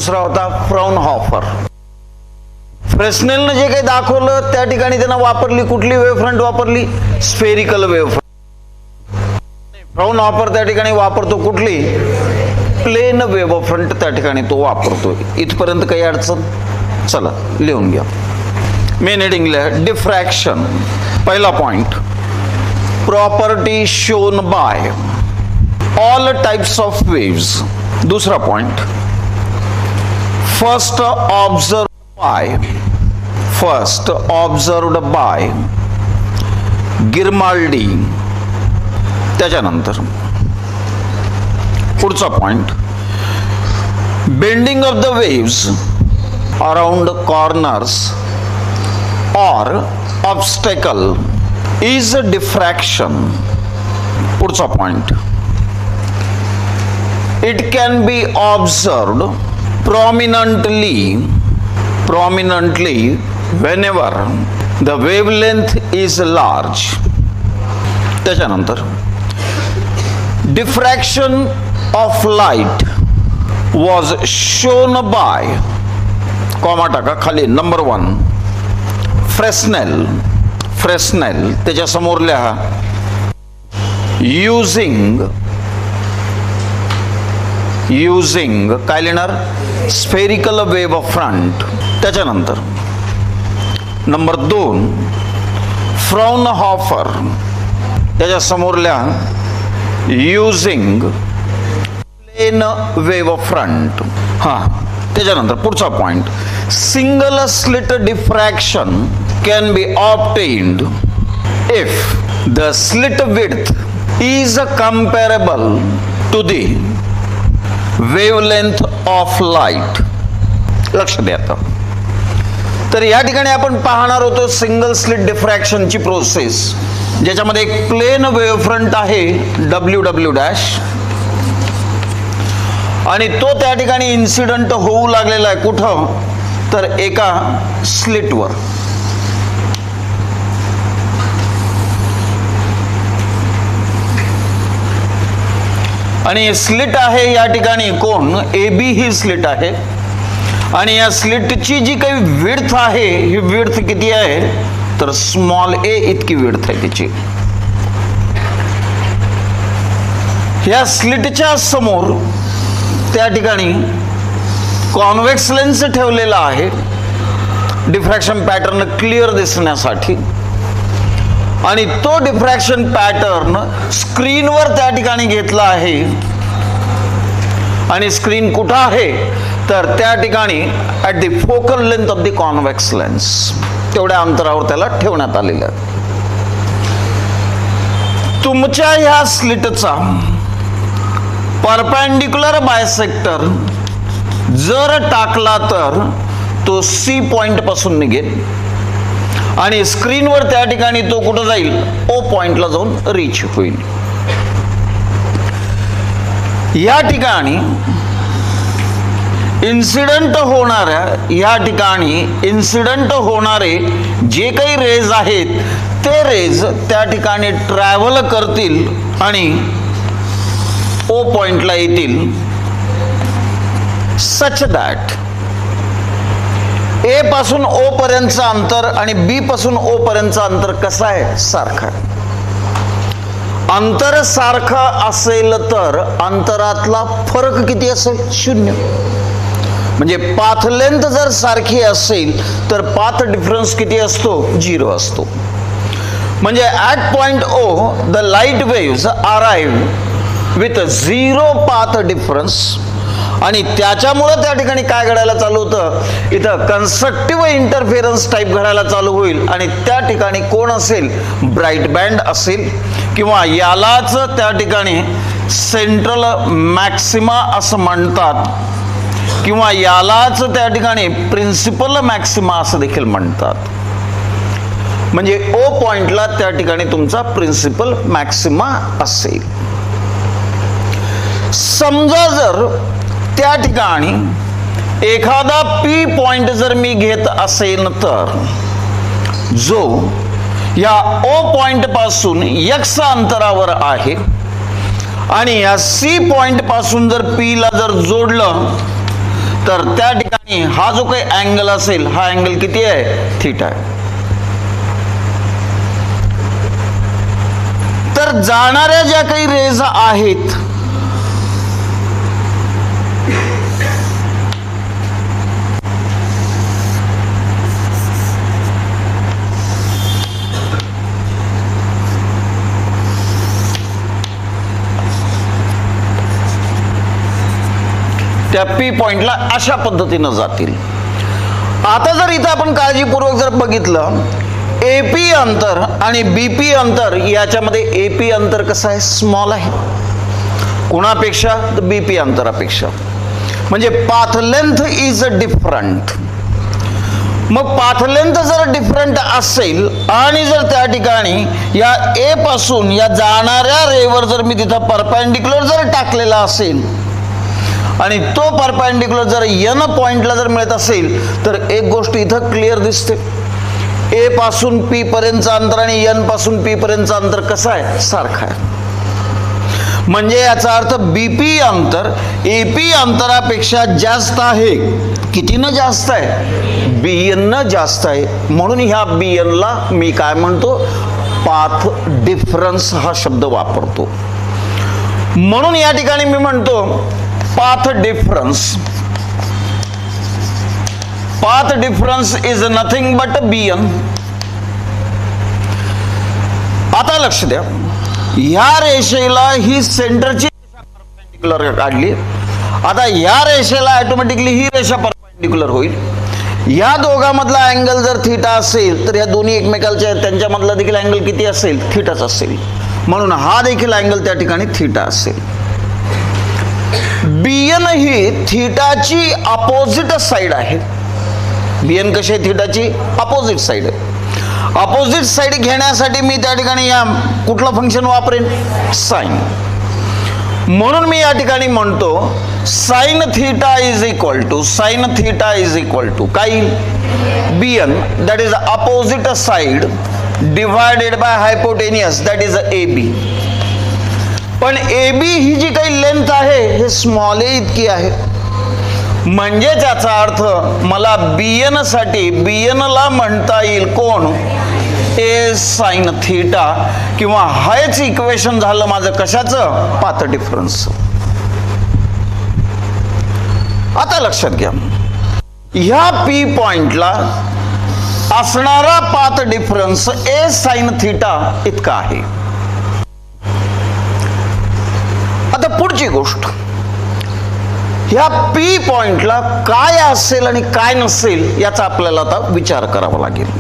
दुसरा होता फ्राउनहॉफर. फ्रेस्नेलनं जे काही दाखवलं त्या ठिकाणी त्यांना वापरली कुठली वेव्ह फ्रंट वापरली? Spherical wave front. फ्राउनहॉफर त्या ठिकाणी वापरतो कुठली? प्लेन वेव्ह फ्रंट त्या ठिकाणी तो वापरतो. इथपर्यंत काही अडचण? चला लिहून घ्या. मेन हेडिंगला डिफ्रॅक्शन. पहिला point, property shown by all types of waves. दूसरा point, first observed by Grimaldi. त्याच्यानंतर पुढचा पॉइंट, bending of the waves around corners और ऑब्स्टेकल इज डिफ्रॅक्शन. पुढचा point, it can be observed prominently whenever the wavelength is large. त्याच्यानंतर diffraction of light was shown by comma टाका खाली number 1 Fresnel. त्याच्या समोर लिहा युझिंग काय लिहिणार? Spherical wave front. त्याच्यानंतर नंबर 2 फ्राउनहॉफर. त्याच्या समोर लिहा युझिंग प्लेन वेव्ह फ्रंट. त्याच्यानंतर पुढचा point, single slit diffraction can be obtained if the slit width is comparable to the wavelength of light. लक्ष द्या. तर या ठिकाणी आपण पाहणार होतो सिंगल स्लिट डिफ्रॅक्शनची प्रोसेस, ज्याच्यामध्ये एक प्लेन वेव्ह फ्रंट आहे WW' आणि तो त्या ठिकाणी इन्सिडंट होऊ लागलेला आहे. कुठं? तर एका स्लिटवर. आणि स्लिट आहे या ठिकाणी कोण? AB ही स्लिट आहे. आणि या स्लिटची जी काही विड्थ आहे, ही विड्थ किती आहे? तर स्मॉल a इतकी विड्थ आहे तिची. या स्लिटच्या समोर त्या ठिकाणी कॉन्व्हेक्स लेन्स ठेवलेला आहे डिफ्रॅक्शन पॅटर्न क्लिअर दिसण्यासाठी. आणि तो डिफ्रॅक्शन पॅटर्न स्क्रीनवर त्या ठिकाणी घेतला आहे. आणि स्क्रीन कुठं आहे? तर त्या ठिकाणी at the focal length of the convex lens, तेवढ्या अंतरावर त्याला ठेवण्यात आलेलं आहे. तुमच्या ह्या स्लिटचा परपेंडिक्युलर बायसेक्टर जर टाकला तर तो C पॉइंट पासून निघेल आणि स्क्रीनवर त्या ठिकाणी तो कुठं जाईल? O पॉइंटला जाऊन रीच होईल. या ठिकाणी इन्सिडंट होणारे जे काही रेज आहेत ते रेज त्या ठिकाणी ट्रॅव्हल करतील आणि O पॉइंटला येतील, सच दॅट A पासून O पर्यंतचं अंतर आणि B पासून O पर्यंतचं अंतर कसं आहे? सारखं. अंतर सारखं असेल तर अंतरातला फरक किती असेल? 0. म्हणजे पाथ लेंथ जर सारखी असेल तर पाथ डिफरन्स किती असतो? 0 असतो. म्हणजे at point O the light waves arrive with 0 path difference. आणि त्याच्यामुळं त्या ठिकाणी काय घडायला चालू होतं? इथं कन्स्ट्रक्टिव्ह इंटरफेरन्स टाईप घडायला चालू होईल. आणि त्या ठिकाणी कोण असेल? ब्राईट बँड असेल, किंवा यालाच त्या ठिकाणी सेंट्रल मॅक्सिमा असं म्हणतात, किंवा यालाच त्या ठिकाणी प्रिन्सिपल मॅक्सिमा असं देखील म्हणतात. म्हणजे O पॉइंटला त्या ठिकाणी तुमचा प्रिन्सिपल मॅक्सिमा असेल. समजा जर त्या ठिकाणी एखादा P पॉइंट जर मी घेत असेल तर जो या O पॉइंट पासून x अंतरावर आहे आणि या C पॉइंट पासून जर P ला जर जोडलं तर त्या ठिकाणी हा जो काही अँगल असेल हा अँगल किती आहे थीटा आहे. तर जाणाऱ्या ज्या काही रेज आहेत त्या पी पॉइंटला अशा पद्धतीनं जातील. आता जर इथं आपण काळजीपूर्वक जर बघितलं एपी अंतर आणि बीपी अंतर याच्यामध्ये एपी अंतर कसं आहे स्मॉल आहे कोणापेक्षा तर बीपी अंतरापेक्षा. म्हणजे पाथ लेंथ इज डिफरंट. मग पाथ लेंथ जर डिफरंट असेल आणि जर त्या ठिकाणी या ए पासून या जाणाऱ्या रेवर जर मी तिथं परपेंडिक्युलर जर टाकलेला असेल आणि तो परपेंडिक्युलर जर एन पॉइंटला जर मिळत असेल तर एक गोष्ट इथं क्लिअर दिसते. ए पासून पी पर्यंतचं अंतर आणि एन पासून पी पर्यंतचं अंतर कसं आहे सारखं आहे. म्हणजे याचा अर्थ बीपी अंतर एपी अंतरापेक्षा जास्त आहे. कितीनं जास्त आहे बीएन न जास्त आहे. म्हणून ह्या बीएन ला मी काय म्हणतो पाथ डिफरन्स हा शब्द वापरतो. म्हणून या ठिकाणी मी म्हणतो path difference is nothing but B N. आता लक्ष द्या ह्या रेषेला ही सेंटरची रेषा परपेंडिक्युलर काढली. आता ह्या रेषेला ऑटोमॅटिकली ही रेषा परपेंडिक्युलर होईल. या दोघांमधला अँगल जर थीटा असेल तर या दोन्ही एकमेकांच्या त्यांच्यामधला देखील अँगल किती असेल थीटाच असेल. म्हणून हा देखील अँगल त्या ठिकाणी थीटा असेल. बीएन ही थीटाची अपोजिट साइड आहे. बीएन कशी आहे थीटाची अपोजिट साइड आहे. अपोजिट साइड घेण्यासाठी मी त्या ठिकाणी या कुठलं फंक्शन वापरेन साइन. म्हणून मी या ठिकाणी म्हणतो sine theta is equal to काय BN that is opposite side divided by hypotenuse that is A B. पण ए बी ही जी काही लेंथ आहे हे स्मॉल ए इतकी आहे. म्हणजे त्याचा अर्थ मला बीएन साठी बीएन ला म्हणता येईल कोण ए साइन थीटा किंवा हेच इक्वेशन झालं माझं कशाचं पाथ डिफरन्स. आता लक्षात घ्या ह्या पी पॉइंटला असणारा पाथ डिफरन्स ए साइन थीटा इतका आहे. आता पुढची गोष्ट ह्या पी पॉइंटला काय असेल आणि काय नसेल याचा आपल्याला आता विचार करावा लागेल.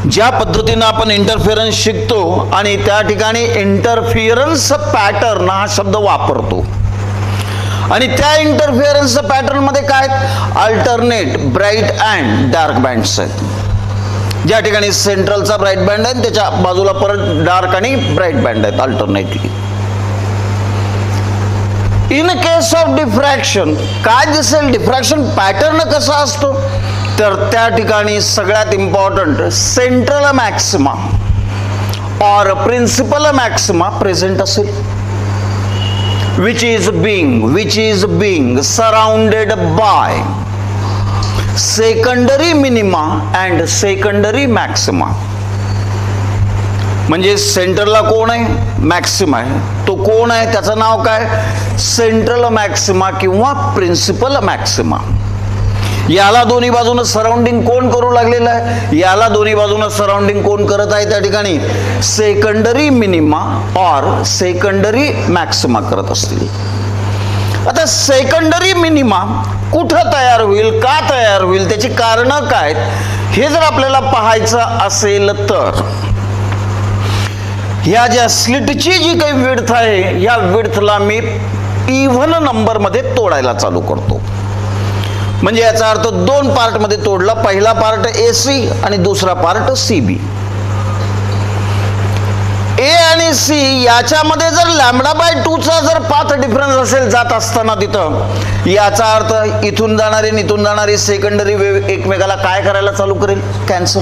ज्या पद्धतीनं आपण इंटरफिअरन्स शिकतो आणि त्या ठिकाणी इंटरफिअरन्स पॅटर्न हा शब्द वापरतो आणि त्या इंटरफिअरन्स पॅटर्न मध्ये काय alternate bright and dark bands आहेत. ज्या ठिकाणी सेंट्रलचा ब्राईट बँड आहे त्याच्या बाजूला परत डार्क आणि ब्राईट बँड आहेत alternately. In case of diffraction काय दिसेल डिफ्रॅक्शन पॅटर्न कसा असतो तर त्या ठिकाणी सगळ्यात इम्पॉर्टंट सेंट्रल मॅक्सिमा और प्रिन्सिपल मॅक्सिमा प्रेझेंट असेल which is being surrounded by secondary minima and secondary maxima. म्हणजे सेंटरला कोण आहे मॅक्सिमा आहे. तो कोण आहे त्याचं नाव काय सेंट्रल मॅक्सिमा किंवा प्रिन्सिपल मॅक्सिमा. याला दोन्ही बाजूने सराउंडिंग कोण करू लागलेलं आहे याला दोन्ही बाजूने सराउंडिंग कोण करत आहे त्या ठिकाणी सेकंडरी मिनिमा और सेकंडरी मॅक्सिमा करत असतील. आता सेकंडरी मिनिमा कुठं तयार होईल का तयार होईल त्याची कारणं काय हे जर आपल्याला पाहायचं असेल तर ह्या ज्या स्लिटची जी काही विड्थ आहे या विड्थला मी इव्हन नंबर मध्ये तोडायला चालू करतो. म्हणजे याचा अर्थ दोन पार्ट मध्ये तोडला. पहिला पार्ट ए सी आणि दुसरा पार्ट सी बी. ए आणि सी याच्यामध्ये जर लॅम्बडा बाय 2 चा जर पाथ डिफरन्स असेल जात असताना तिथं याचा अर्थ इथून जाणारी सेकंडरी वेव्ह एकमेकाला काय करायला चालू करेल कॅन्सल.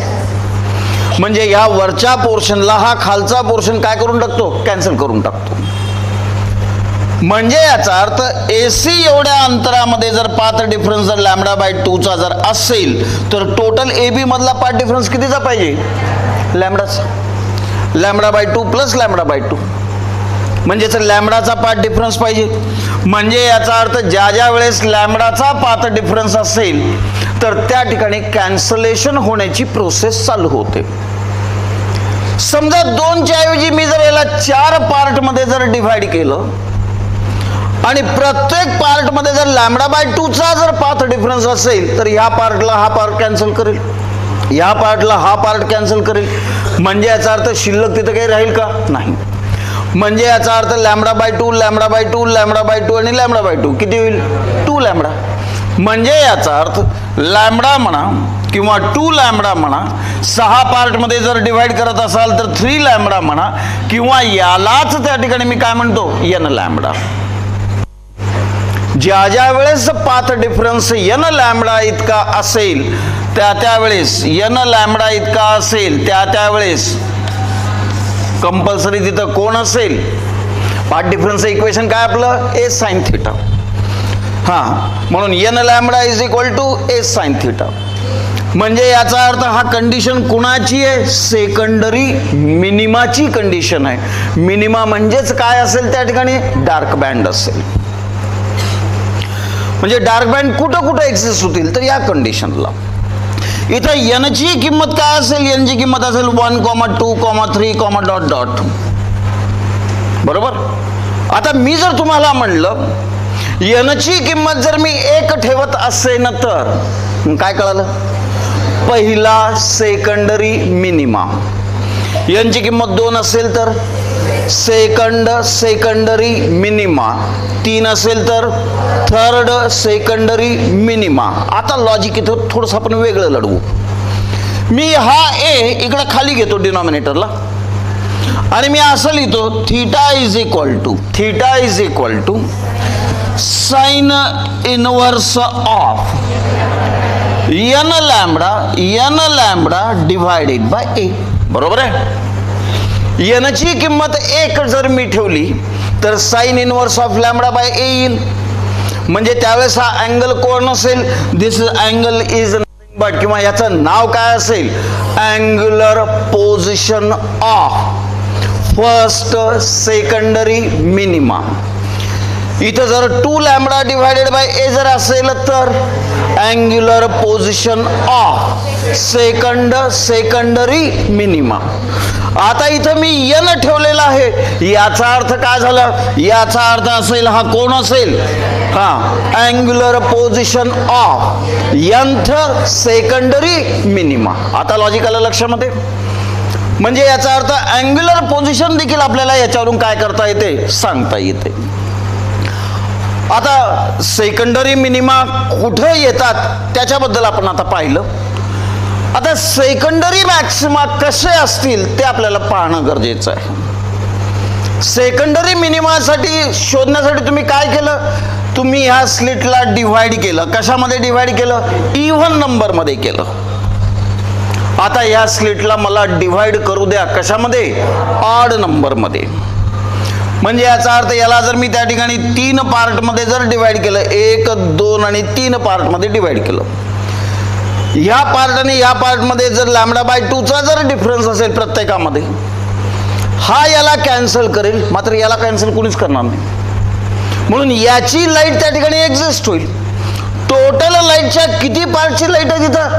म्हणजे या वरच्या पोर्शनला हा खालचा पोर्शन काय करून टाकतो कॅन्सल करून टाकतो. म्हणजे याचा अर्थ AC एवढ्या अंतरामध्ये जर पाथ डिफरन्स जर λ/2 चा जर असेल तर टोटल AB मधला पाथ डिफरन्स कितीचा पाहिजे? लॅम्बडाचा. λ/2 प्लस λ/2 म्हणजेच लॅम्बडाचा पाथ डिफरन्स पाहिजे. म्हणजे याचा अर्थ ज्या ज्या वेळेस लॅम्बडाचा पाथ डिफरन्स असेल तर त्या ठिकाणी कॅन्सलेशन होण्याची प्रोसेस चालू होते. समजा 2 च्या ऐवजी मी जर याला 4 पार्ट मध्ये जर डिवाइड केलं आणि प्रत्येक पार्ट मध्ये जर λ/2 चा जर पाथ डिफरन्स असेल तर ह्या पार्टला हा पार्ट कॅन्सल करेल, ह्या पार्टला हा पार्ट कॅन्सल करेल. म्हणजे याचा अर्थ शिल्लक तिथे काही राहील का? नाही. म्हणजे याचा अर्थ λ/2 λ/2 λ/2 आणि λ/2 किती होईल? 2 लॅम्बडा. म्हणजे याचा अर्थ लॅम्बडा म्हणा किंवा 2 लॅम्बडा म्हणा, 6 पार्ट मध्ये जर डिवाइड करत असाल तर 3 लॅम्बडा म्हणा किंवा यालाच त्या ठिकाणी मी काय म्हणतो? n lambda. ज्या ज्या वेळेस पाथ डिफरन्स n लॅम्बडा इतका असेल त्या वेळेस n लॅम्बडा इतका असेल त्यावेळेस कंपल्सरी तिथं कोण असेल? पाथ डिफरन्सचं इक्वेशन काय आपलं? a sin theta. हा, म्हणून n lambda is equal to a sin theta. म्हणजे याचा अर्थ हा कंडिशन कुणाची आहे? सेकंडरी मिनिमाची कंडिशन आहे. मिनिमा म्हणजेच काय असेल त्या ठिकाणी? डार्क बँड असेल. म्हणजे डार्क बँड कुठं कुठं एक्झिस्ट होतील तर या कंडिशनला. इथं n ची किंमत काय असेल? n ची किंमत असेल 1, 2, 3, डॉट डॉट. बरोबर. आता मी जर तुम्हाला म्हणलं n ची किंमत जर मी 1 ठेवत असेन तर काय कळालं? पहिला सेकंडरी मिनिमा. n ची किंमत 2 असेल तर सेकंडरी मिनिमा. 3 असेल तर थर्ड सेकंडरी मिनिमा. आता लॉजिक इथं थोडंसं आपण वेगळं लढवू. मी हा a इकडे खाली घेतो डिनॉमिनेटरला आणि मी असं लिहितो theta is equal to sine inverse of n lambda divided by a. बरोबर आहे. n ची किंमत 1 जर मी ठेवली तर sine inverse of lambda by a येईल. म्हणजे त्यावेळेस हा अँगल कोण असेल? This angle is nothing but, किंवा याचं नाव काय असेल? Angular position of first secondary minima. इथं जर 2 लॅम्बडा डिवाइडेड बाय a जर असेल तर angular position of secondary minima. आता इथं मी n ठेवलेला आहे. याचा अर्थ काय झालं? याचा अर्थ असेल हा कोण असेल? हा, angular position of nth secondary minima. आता लॉजिक आलं लक्षामध्ये? म्हणजे याचा अर्थ अँग्युलर पोझिशन देखील आपल्याला याच्यावरून काय करता येते? सांगता येते. आता सेकंडरी मिनिमा कुठं येतात त्याच्याबद्दल आपण आता पाहिलं. आता सेकंडरी मॅक्सिमा कसे असतील ते आपल्याला पाहणं गरजेचं आहे. सेकंडरी मिनिमासाठी शोधण्यासाठी तुम्ही काय केलं? तुम्ही ह्या स्लिटला डिव्हाइड केलं. कशामध्ये डिव्हाइड केलं? इव्हन नंबर मध्ये केलं. आता ह्या स्लिटला मला डिव्हाइड करू द्या कशामध्ये? ऑड नंबर मध्ये. म्हणजे याचा अर्थ याला जर मी त्या ठिकाणी 3 पार्ट मध्ये जर डिवाइड केलं, 1, 2 आणि 3 पार्ट मध्ये डिवाइड केलं, ह्या पार्ट आणि ह्या पार्ट मध्ये जर λ/2 चा जर डिफरन्स असेल प्रत्येकामध्ये, हा याला कॅन्सल करेल, मात्र याला कॅन्सल कोणीच करणार नाही. म्हणून याची लाईट त्या ठिकाणी एक्झिस्ट होईल. टोटल लाईटच्या किती पार्टची लाईट आहे तिथं?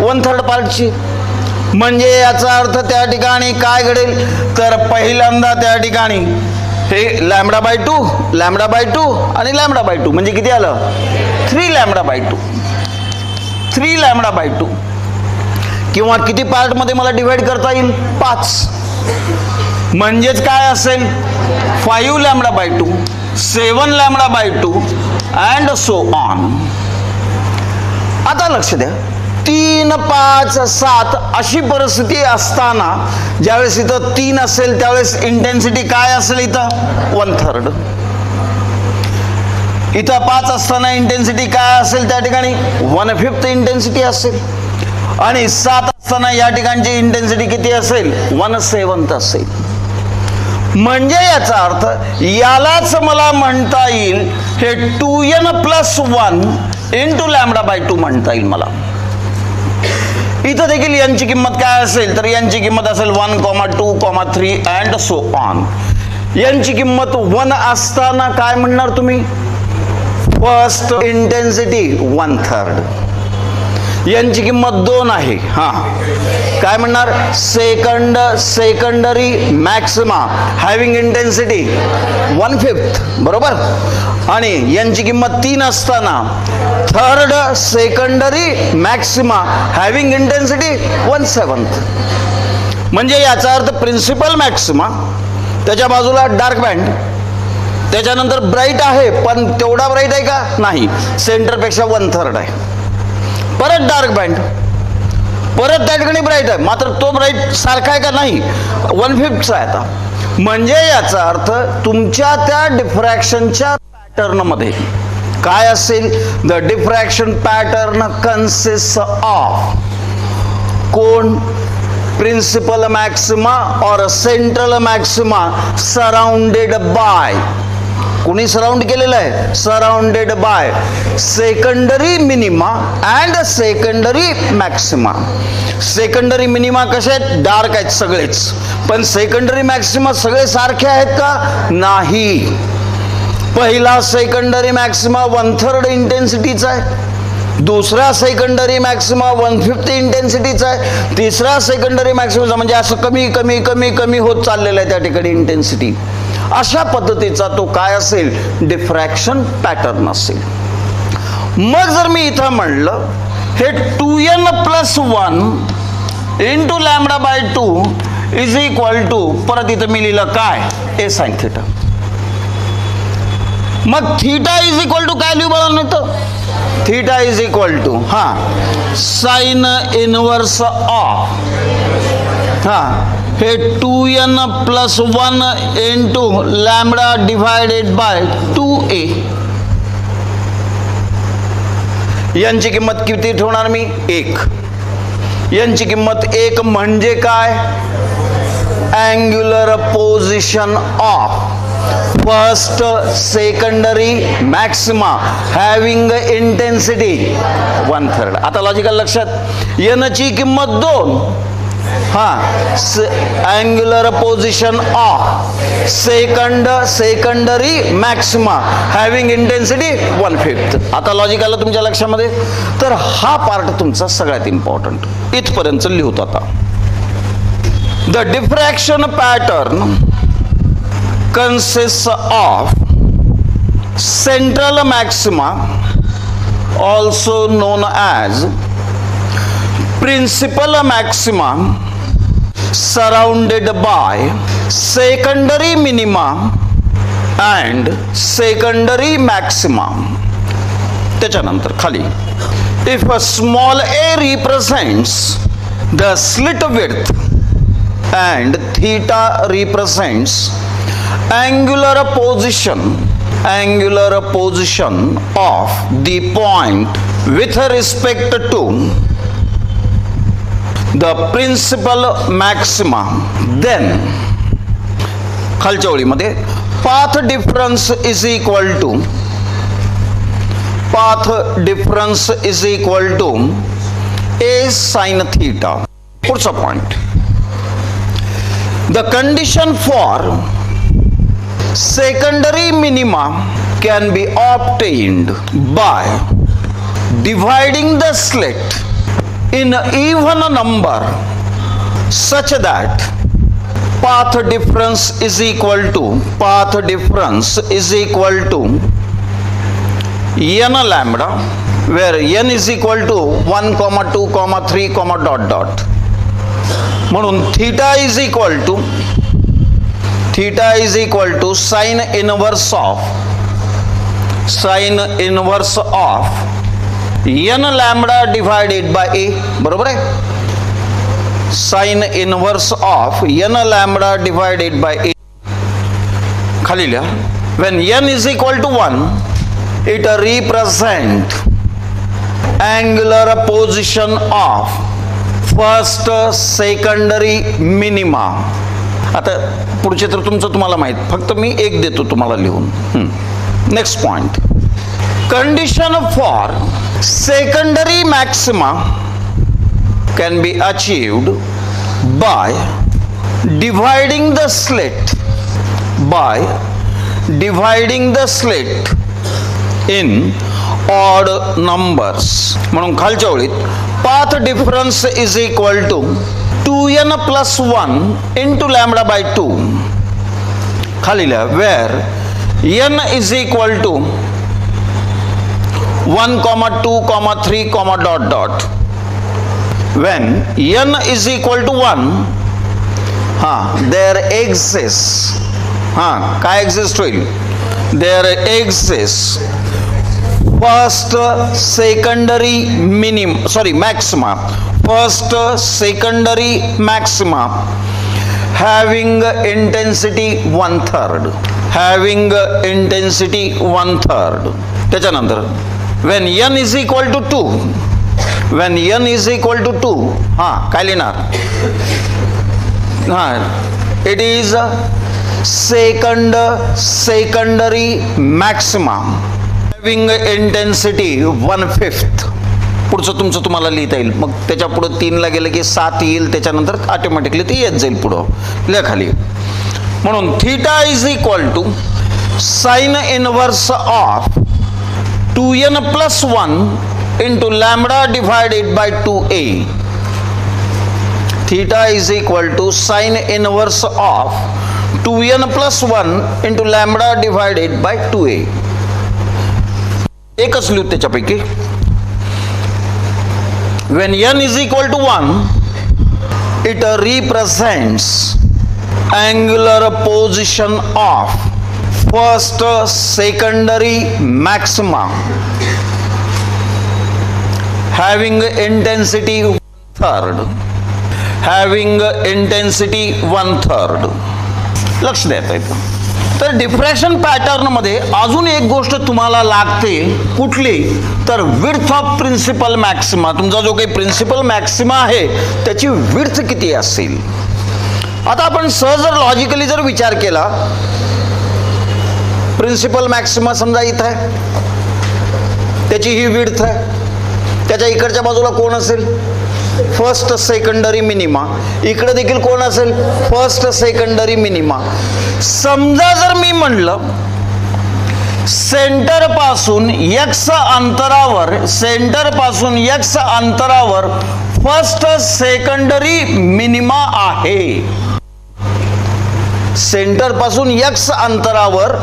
1/3 पार्टची. म्हणजे याचा अर्थ त्या ठिकाणी काय घडेल तर पहिल्यांदा त्या ठिकाणी हे λ/2 आणि λ/2 म्हणजे किती आलं? 3 λ/2 किंवा किती पार्ट मध्ये मला डिवाइड करता येईल? 5. म्हणजेच काय असेल? 5 λ/2, 7 λ/2 अँड सो ऑन. आता लक्ष द्या, 3, 5, 7 अशी परिस्थिती असताना ज्यावेळेस इथं 3 असेल त्यावेळेस इंटेन्सिटी काय असेल? इथं 1/3. इथं 5 असताना इंटेन्सिटी काय असेल? त्या ठिकाणी 1/5 इंटेन्सिटी असेल. आणि 7 असताना या ठिकाणची इंटेन्सिटी किती असेल? 1/7 असेल. म्हणजे याचा अर्थ यालाच मला म्हणता येईल हे 2n+1 इंटू लॅम्बडा बाय 2 म्हणता येईल मला. इथं देखील यांची किंमत काय असेल तर यांची किंमत असेल 1, 2, 3 अँड सो ऑन. यांची किंमत 1 असताना काय म्हणणार तुम्ही? First intensity 1/3. यांची किंमत 2 आहे, हा काय म्हणणार? सेकंडरी मॅक्सिमा हॅव्हिंग इंटेन्सिटी 1/5, बरोबर. आणि यांची किंमत 3 असताना third secondary maxima having intensity 1/7. म्हणजे याचा अर्थ प्रिन्सिपल मॅक्सिमा, त्याच्या बाजूला डार्क बँड, त्याच्यानंतर ब्राईट आहे पण तेवढा ब्राईट आहे का? नाही, सेंटरपेक्षा 1/3 आहे. परत डार्क बँड, परत त्या ठिकाणी ब्राईट आहे, मात्र तो ब्राईट सारखा आहे का? नाही, 1/5 आहे. आता म्हणजे याचा अर्थ तुमच्या त्या डिफ्रॅक्शनच्या पॅटर्न मध्ये काय असेल? The diffraction pattern consist of कोण? प्रिन्सिपल मॅक्सिमा और सेंट्रल मॅक्सिमा सराउंडेड बाय, कोणी सराउंड केलेलं आहे? Surrounded by secondary minima and secondary maxima. Secondary minima कसे आहेत? डार्क आहेत सगळेच, पण सेकंडरी मॅक्सिमा सगळे सारखे आहेत का? नाही. पहिला सेकंडरी मॅक्सिमा 1/3 इंटेन्सिटीचा आहे, दुसरा सेकंडरी मॅक्सिमा 1/5 इंटेन्सिटीचा आहे, तिसरा सेकंडरी मॅक्सिमा म्हणजे असं कमी कमी कमी कमी होत चाललेलं आहे त्या ठिकाणी इंटेन्सिटी. अशा पद्धतीचा तो काय असेल? डिफ्रॅक्शन पॅटर्न असेल. मग जर मी इथं म्हणलं हे 2n+1 into lambda by 2 is equal to, परत इथं मी लिहिलं काय? A sine theta. मग थीटा इज इक्वल टू काय लिहू बघा? नाही तर theta is equal to sine inverse of हे 2n+1 into lambda divided bye 2a. यांची किंमत किती ठेवणार मी? 1. यांची किंमत 1 म्हणजे काय? Angular position of first secondary maxima having intensity 1/3. आता लॉजिकल लक्षात, n ची किंमत 2, angular position of secondary maxima having intensity 1/5. आता लॉजिक आलं तुमच्या लक्षामध्ये? तर हा पार्ट तुमचा सगळ्यात इम्पॉर्टंट. इथपर्यंत लिहूत आता. The diffraction pattern consists of central maxima, also known as principal maxima, surrounded by secondary minima and secondary maxima. त्याच्यानंतर खाली, if a small a represents the slit width and theta represents angular position of the point with respect to the principal maxima, then खालच्या ओळीमध्ये path difference is equal to a sin theta. पुढचा point, the condition for secondary minima can be obtained by dividing the slit in even number such that path difference is equal to n lambda, where n is equal to 1, 2, 3, dot dot. म्हणून theta is equal to sin inverse of n lambda divided by a. बरोबर आहे? sin inverse of n lambda divided by a. खाली लिहा, when n is equal to 1, it represent angular position of first secondary minima आता पुढचे तर तुमचं तुम्हाला माहीत, फक्त मी एक देतो तुम्हाला लिहून. Next point, condition for secondary maxima can be achieved by dividing the slit in odd numbers. म्हणून खालच्या ओळीत path difference is equal to 2n plus 1 into lambda by 2. खाली लिहा, where n is equal to 1, 2, 3, dot dot. When n is equal to 1, there exists, काय exist होईल? There exists first secondary maxima, first secondary maxima having intensity 1/3, त्याच्यानंतर when n is equal to 2, काय लिहिणार? it is secondary maxima having intensity 1/5. पुढचं तुमचं तुम्हाला लिहिता येईल. मग त्याच्या पुढं 3ला गेलं की 7 येईल, त्याच्यानंतर ऑटोमॅटिकली ते येत जाईल पुढं. लिहा खाली. म्हणून theta is equal to sine inverse of 2n plus 1 into lambda divided by 2a. Theta is equal to sine inverse of 2n plus 1 into lambda divided by 2a. एकच लिहू त्याच्यापैकी. When n is equal to 1, it represents angular position of first secondary maxima having intensity 1/3. लक्ष द्यायचं आहे. तर diffraction pattern मध्ये अजून एक गोष्ट तुम्हाला लागते, कुठली? तर विड्थ ऑफ प्रिन्सिपल मॅक्सिमा. तुमचा जो काही प्रिन्सिपल मॅक्सिमा आहे त्याची विड्थ किती असेल. आता आपण सहज जर लॉजिकली जर विचार केला, प्रिन्सिपल मॅक्सिमा समजा इथं आहे, त्याची ही विड्थ आहे, त्याच्या इकडच्या बाजूला कोण असेल? First secondary minima. इकडे देखील कोण असेल? First secondary minima. समजा जर मी म्हणलं सेंटर पासून x अंतरावर फर्स्ट सेकंडरी मिनिमा आहे. सेंटर पासून x अंतरावर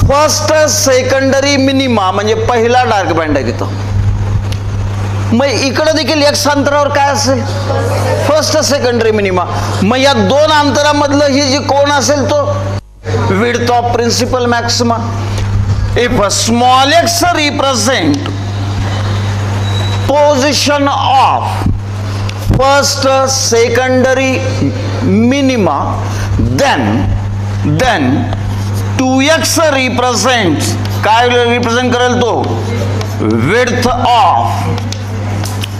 फर्स्ट सेकंडरी मिनिमा म्हणजे पहिला डार्क बँड आहे तिथं. मग इकडे देखील x अंतरावर काय असेल? First secondary minima. मग या दोन अंतरामधलं ही जी कोण असेल तो width of principal maxima. If small x represent position of first secondary minima, then 2x represent काय रिप्रेझेंट करेल तो? Width of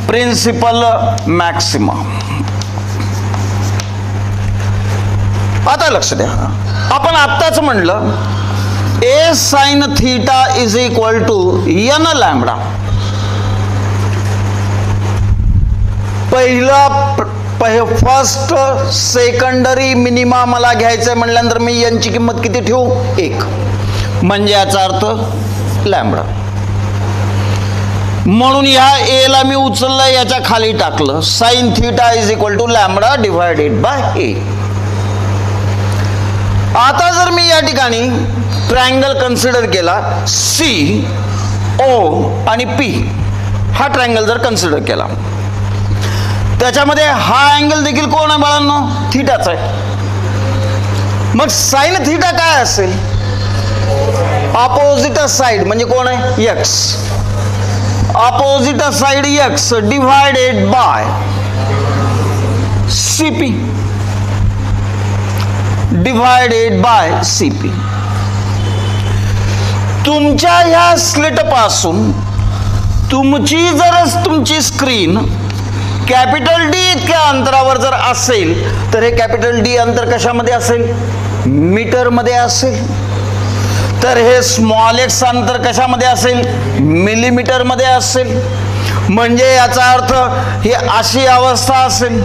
principal maxima. आता लक्ष द्या, आपण आत्ताच म्हणलं a sin theta is equal to n lambda. First secondary minima मला घ्यायचंय म्हणल्यानंतर मी यांची किंमत किती ठेवू? 1. म्हणजे याचा अर्थ लॅम्बडा. म्हणून या ए ला मी उचललं, याच्या खाली टाकलं. Sine theta is equal to lambda divided by A. आता जर मी या ठिकाणी ट्रायंगल कन्सिडर केला, सी ओ आणि पी हा ट्रायंगल जर कन्सिडर केला, त्याच्यामध्ये हा अँगल देखील कोण आहे बाळांनो? थीटाच आहे. मग साइन थीटा काय असेल? अपोजिट साइड म्हणजे कोण आहे? X. Opposite side x divided by CP, divided by CP. तुमच्या ह्या स्लिट पासून तुमची स्क्रीन कॅपिटल डी इतक्या अंतरावर जर असेल तर हे कॅपिटल डी अंतर कशामध्ये असेल? मीटरमध्ये असेल. तर हे स्मॉल एक्स अंतर कशामध्ये असेल? मिलीमीटर मध्ये असेल. म्हणजे याचा अर्थ ही अशी अवस्था असेल.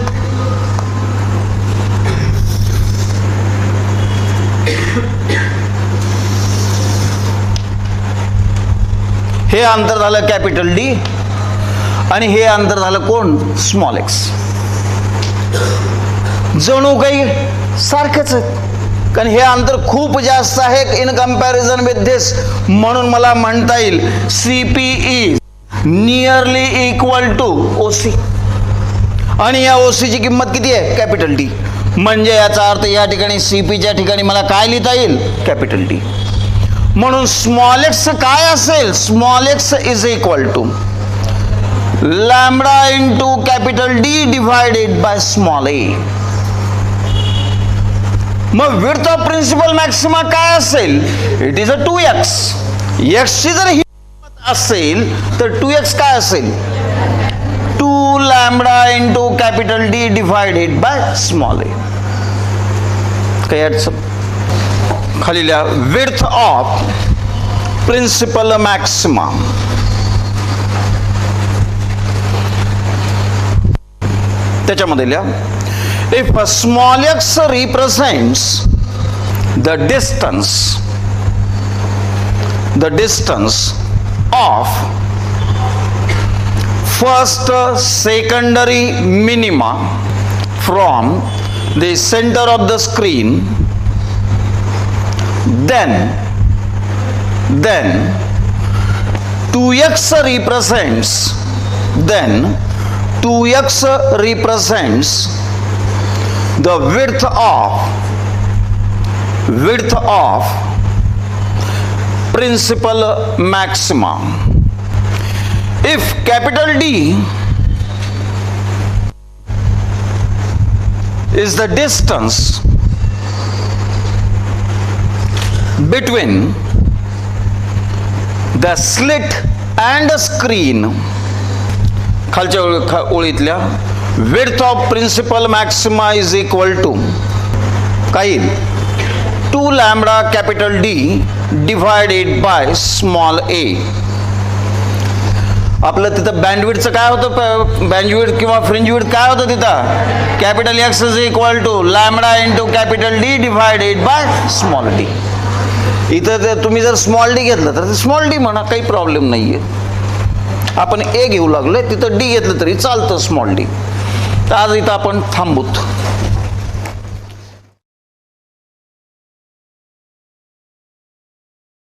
हे अंतर झालं कॅपिटल डी आणि हे अंतर झालं कोण? Small x. जणू काही सारखंच आहे, कारण हे अंतर खूप जास्त आहे इन कंपॅरिझन विथ धिस. म्हणून मला म्हणता येईल CP is nearly equal to OC. आणि या ओसीची किंमत किती आहे? Capital D. म्हणजे याचा अर्थ या ठिकाणी सीपीच्या ठिकाणी मला काय लिहिता येईल? Capital D. म्हणून स्मॉल एक्स काय असेल? Small x is equal to lambda into capital D divided by small A. मग विड्थ ऑफ प्रिन्सिपल मॅक्सिमा काय असेल? It is a 2x. एक्सची जर ही असेल तर 2x काय असेल? 2 lambda into capital D divided by small A. काही अडचण? खाली लिहा विड्थ ऑफ प्रिन्सिपल मॅक्सिमा. त्याच्यामध्ये लिहा if a small x represents the distance of first secondary minima from the center of the screen, then 2x represents the width of principal maxima. If capital D is the distance between the slit and the screen, खालच्या ओळीतल्या width of principal maxima is equal to काय? 2 lambda capital D divided by small a. आपलं तिथं बँडविड्थचं काय होतं? Bandwidth किंवा fringe width काय होतं तिथं? Capital X is equal to lambda into capital D divided by small d. इथं तुम्ही जर स्मॉल डी घेतलं तर स्मॉल डी म्हणा, काही प्रॉब्लेम नाहीये. आपण ए घेऊ लागलोय, तिथं डी घेतलं तरी चालतं स्मॉल डी. तर आज इथं आपण थांबूत.